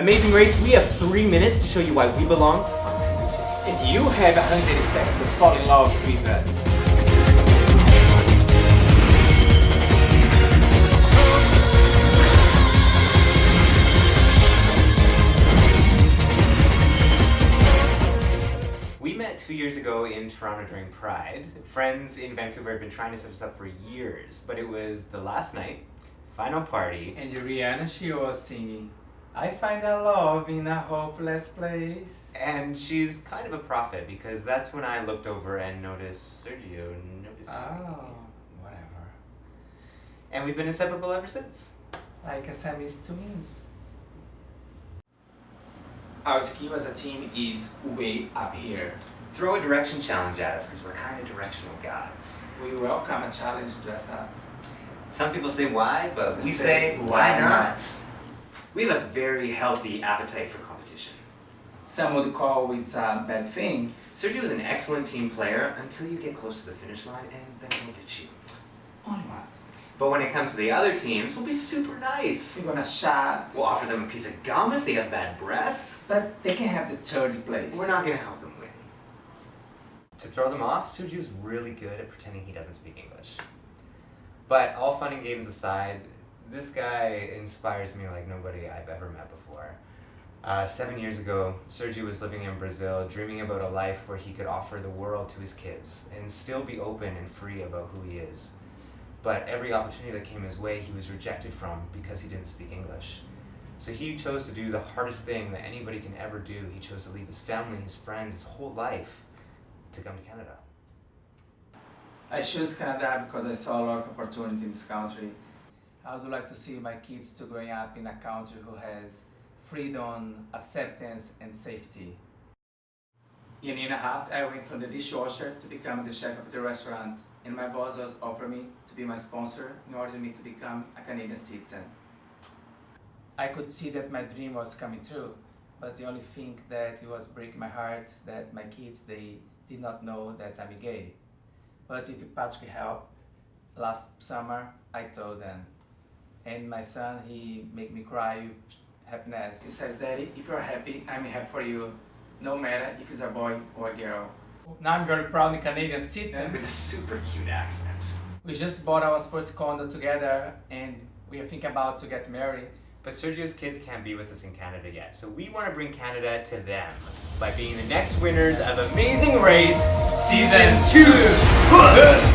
Amazing Race, we have 3 minutes to show you why we belong on season 2. And you have 100 seconds to fall in love with us. We met 2 years ago in Toronto during Pride. Friends in Vancouver had been trying to set us up for years, but it was the last night, final party. And Rihanna, she was singing, I find a love in a hopeless place. And she's kind of a prophet because that's when I looked over and noticed Sergio noticing me. Whatever. And we've been inseparable ever since. Like a Siamese twins. Our skill as a team is way up here. Throw a direction challenge at us because we're kind of directional guys. We welcome a challenge dress up. Some people say why, but we We say say, why why not? We have a very healthy appetite for competition. Some would call it a bad thing. Sergio is an excellent team player until you get close to the finish line and then he'll ditch you. Only once. But when it comes to the other teams, we'll be super nice. We're gonna shot, We'll offer them a piece of gum if they have bad breath. but they can have the third place. We're not going to help them win. To throw them off, Sergio's really good at pretending he doesn't speak English. But all fun and games aside, this guy inspires me like nobody I've ever met before. 7 years ago, Sergio was living in Brazil, dreaming about a life where he could offer the world to his kids and still be open and free about who he is. But every opportunity that came his way, he was rejected from because he didn't speak English. So he chose to do the hardest thing that anybody can ever do. He chose to leave his family, his friends, his whole life to come to Canada. I choose Canada because I saw a lot of opportunity in this country. I would like to see my kids to growing up in a country who has freedom, acceptance, and safety. In a year and a half, I went from the dishwasher to become the chef of the restaurant, and my boss was offered me to be my sponsor in order for me to become a Canadian citizen. I could see that my dream was coming true, but the only thing that it was breaking my heart that my kids, they did not know that I'm gay. But with Patrick help, last summer I told them. And my son, he make me cry with happiness. He says, Daddy, if you're happy, I'm happy for you. No matter if it's a boy or a girl. Now I'm very proud Canadian citizen. With a super cute accent. We just bought our first condo together and we are thinking about to get married. But Sergio's kids can't be with us in Canada yet, so we want to bring Canada to them by being the next winners of Amazing Race Season 2!